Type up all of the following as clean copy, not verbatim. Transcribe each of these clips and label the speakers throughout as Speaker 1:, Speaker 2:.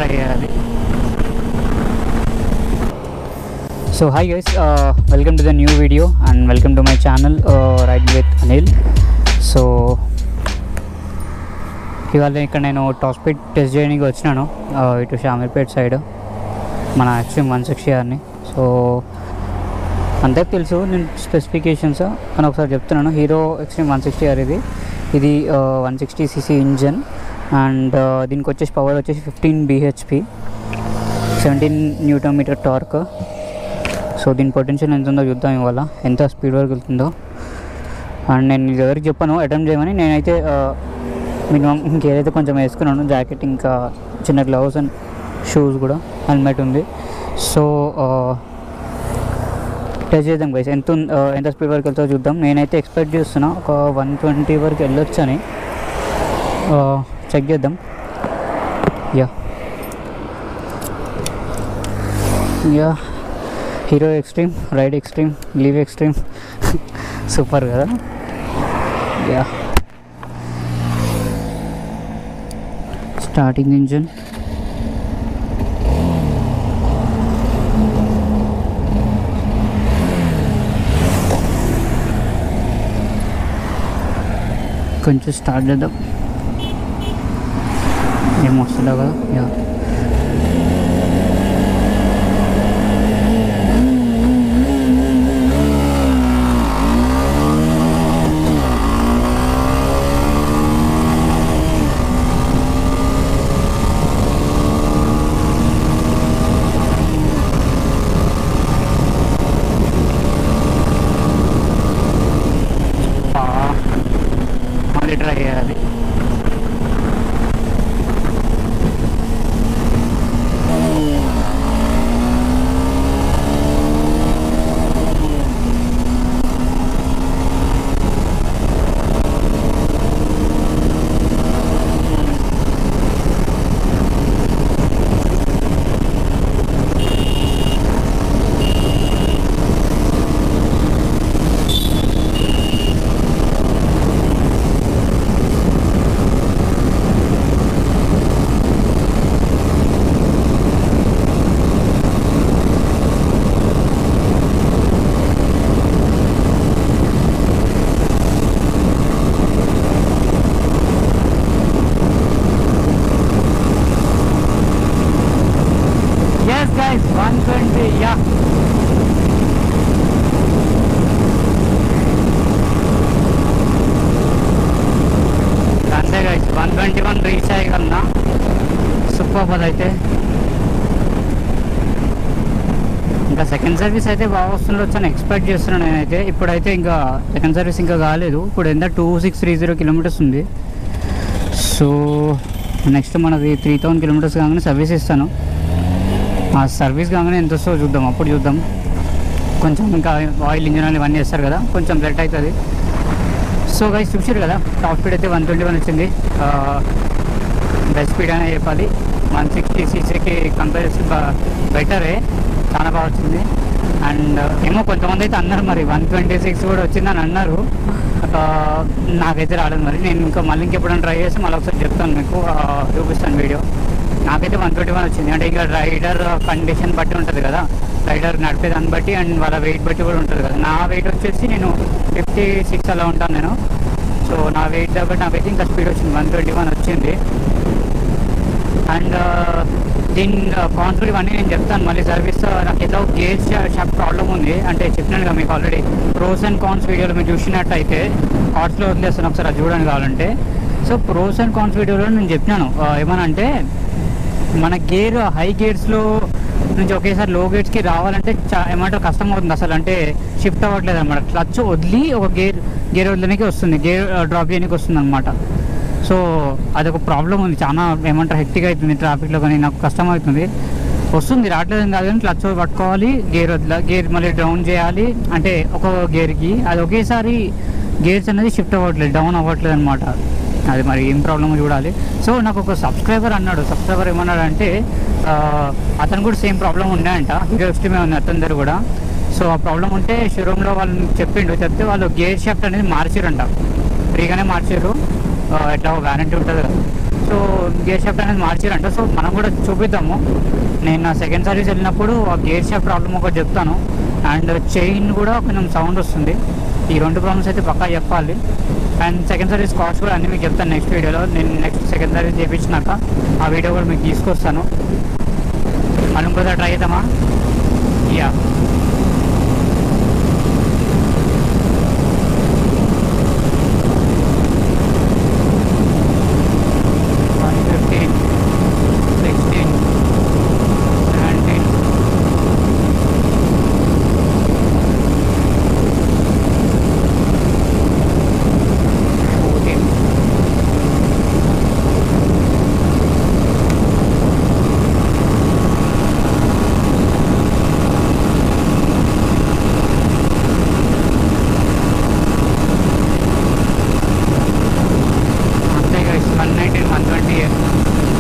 Speaker 1: Try చేయాలి. So hi guys, welcome to the new video and welcome to my channel ride with Anil. So ఇవాళ ఇక్కడ నేను top speed test చేయడానికి వచ్చినాను ఇటు షామీర్పేట్ సైడ్ మన ఎక్స్ట్రీమ్ 160Rని. సో అందరికి తెలుసు నేను స్పెసిఫికేషన్స్ అని ఒకసారి చెప్తున్నాను. హీరో ఎక్స్ట్రీమ్ 160R ఇది 160cc ఇంజన్ అండ్ దీనికి వచ్చేసి పవర్ వచ్చేసి 15 bhp, 17 Nm టార్క్. సో దీని పొటెన్షియల్ ఎంత ఉందో చూద్దాం ఇవాళ, ఎంత స్పీడ్ వరకు వెళ్తుందో. అండ్ నేను ఎవరికి చెప్పాను అటెంప్ట్ చేయమని. నేనైతే మినిమం ఇంకేదైతే కొంచెం వేసుకున్నాను, జాకెట్ ఇంకా చిన్న గ్లౌస్ అండ్ షూస్ కూడా, హెల్మెట్ ఉంది. సో టెస్ట్ చేద్దాం గైస్, ఎంత స్పీడ్ వరకు వెళ్తుందో చూద్దాం. నేనైతే ఎక్స్పెక్ట్ చేస్తున్నా ఒక 120 వరకు వెళ్ళొచ్చు అని. చెక్ చేద్దాం. Yeah Hero Xtreme, ride extreme, live extreme, super కదా. యా స్టార్టింగ్ ఇంజన్, కొంచెం స్టార్ట్ చేద్దాం. ఏమొస్తుందా కదా. యా ట్రై చేయాలి. Yes guys, 120. Yeah. అంతే గైస్, 121 రీచ్ అయ్యగలనా. సూపర్. అదైతే ఇంకా సెకండ్ సర్వీస్ అయితే బాగా వస్తుండొచ్చు అని ఎక్స్పెక్ట్ చేస్తున్నాను నేనైతే. ఇప్పుడైతే ఇంకా సెకండ్ సర్వీస్ ఇంకా కాలేదు. ఇప్పుడు ఎంత 2630 kilometers ఉంది. సో నెక్స్ట్ మనది 3000 kilometers కాగానే సర్వీస్ ఇస్తాను. ఆ సర్వీస్ కాగానే ఎంత వస్తుందో చూద్దాం, అప్పుడు చూద్దాం. కొంచెం ఇంకా ఆయిల్ ఇంజన్ అని ఇవన్నీ చేస్తారు కదా, కొంచెం బ్లడ్ అవుతుంది. సో గైస్ చూసారు కదా, టాప్ స్పీడ్ అయితే 121 వచ్చింది. బెస్ట్ స్పీడ్ అనే చెప్పాలి. 160cc కంపేర్ చేసి బెటరే, చాలా బాగా వచ్చింది. అండ్ ఏమో కొంతమంది అయితే అన్నారు మరి 126 కూడా వచ్చిందని అన్నారు. నాకైతే రాలేదు మరి. నేను ఇంకా మళ్ళీ ఇంకెప్పుడైనా ట్రై చేసి మళ్ళీ ఒకసారి చెప్తాను, మీకు చూపిస్తాను వీడియో. నాకైతే 121 వచ్చింది. అంటే ఇంకా రైడర్ కండిషన్ బట్టి ఉంటుంది కదా, రైడర్ నడిపే దాన్ని బట్టి అండ్ వాళ్ళ వెయిట్ బట్టి కూడా ఉంటుంది కదా. నా వెయిట్ వచ్చేసి నేను 56 అలా ఉంటాను నేను. సో నా వెయిట్ కాబట్టి నాకైతే ఇంకా స్పీడ్ వచ్చింది, 121 వచ్చింది. అండ్ దీని కాన్స్ ఇవన్నీ నేను చెప్తాను మళ్ళీ సర్వీస్. నాకు ఏదో గేజ్ షాఫ్ట్ ప్రాబ్లం ఉంది, అంటే చెప్పినాను కదా మీకు ఆల్రెడీ. ప్రోస్ అండ్ కాన్స్ వీడియోలో మీరు చూసినట్టయితే కార్డ్స్లో వదిలేస్తాను, ఒకసారి అది చూడండి కావాలంటే. సో ప్రోస్ అండ్ కాన్స్ వీడియోలో నేను చెప్పినాను ఏమనంటే, మన గేర్ హై గేర్స్లో నుంచి ఒకేసారి లో గేర్స్కి రావాలంటే ఏమంటారు కష్టం అవుతుంది అసలు. అంటే షిఫ్ట్ అవ్వట్లేదు అనమాట. క్లచ్ వదిలి ఒక గేర్ వదలడానికి వస్తుంది, గేర్ డ్రాప్ చేయడానికి వస్తుంది అనమాట. సో అదొక ప్రాబ్లం ఉంది, చాలా ఏమంటారు హెక్టిక్ అవుతుంది ట్రాఫిక్లో. కానీ నాకు కష్టం అవుతుంది, వస్తుంది రావట్లేదు కాదు కానీ క్లచ్ పట్టుకోవాలి, గేర్ మళ్ళీ డౌన్ చేయాలి. అంటే ఒక గేర్కి అది ఒకేసారి గేర్స్ అనేది షిఫ్ట్ అవ్వట్లేదు, డౌన్ అవ్వట్లేదు అనమాట. అది మరి ఏం ప్రాబ్లమో చూడాలి. సో నాకు ఒక సబ్స్క్రైబర్ ఏమన్నాడంటే అతను కూడా సేమ్ ప్రాబ్లం ఉన్నాయంట, హీరో ఎక్స్ట్రీమే ఉంది అతని దగ్గర కూడా. సో ఆ ప్రాబ్లం ఉంటే షోరూంలో వాళ్ళు చెప్తే వాళ్ళు గేర్ షాఫ్ట్ అనేది మార్చారంట, ఫ్రీగానే మార్చారు. ఎట్లా వారంటీ ఉంటుంది కదా. సో గేర్ షాఫ్ట్ అనేది మార్చారంట. సో మనం కూడా చూపిద్దాము. నేను నా సెకండ్ సర్వీస్ వెళ్ళినప్పుడు ఆ గేర్ షాఫ్ట్ ప్రాబ్లమ్ ఒకటి చెప్తాను, అండ్ చైన్ కూడా కొంచెం సౌండ్ వస్తుంది. ఈ 2 ప్రాబ్లమ్స్ అయితే పక్కా చెప్పాలి. అండ్ సెకండ్ సర్వీస్ కాస్ట్ కూడా అన్నీ మీకు చెప్తాను నెక్స్ట్ వీడియోలో. నేను నెక్స్ట్ సెకండ్ సర్వీస్ చేయించినాక ఆ వీడియో కూడా మీకు తీసుకొస్తాను. మనం కూడా ట్రై చేద్దామా? యా,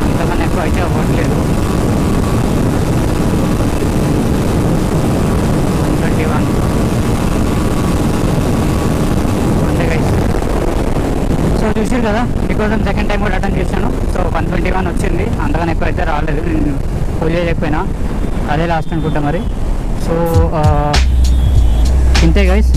Speaker 1: అంతకన్నా ఎక్కువ అయితే అవ్వట్లేదు. 121 అంతే గైస్. సో చూసారు కదా, మీకోసం సెకండ్ టైం కూడా అటెండ్ చేశాను. సో 121 వచ్చింది, అంతకన్నా ఎక్కువ అయితే రాలేదు. నేను పూజ చేయకపోయినా అదే లాస్ట్ అనుకుంటా మరి. సో ఇంతే గైస్.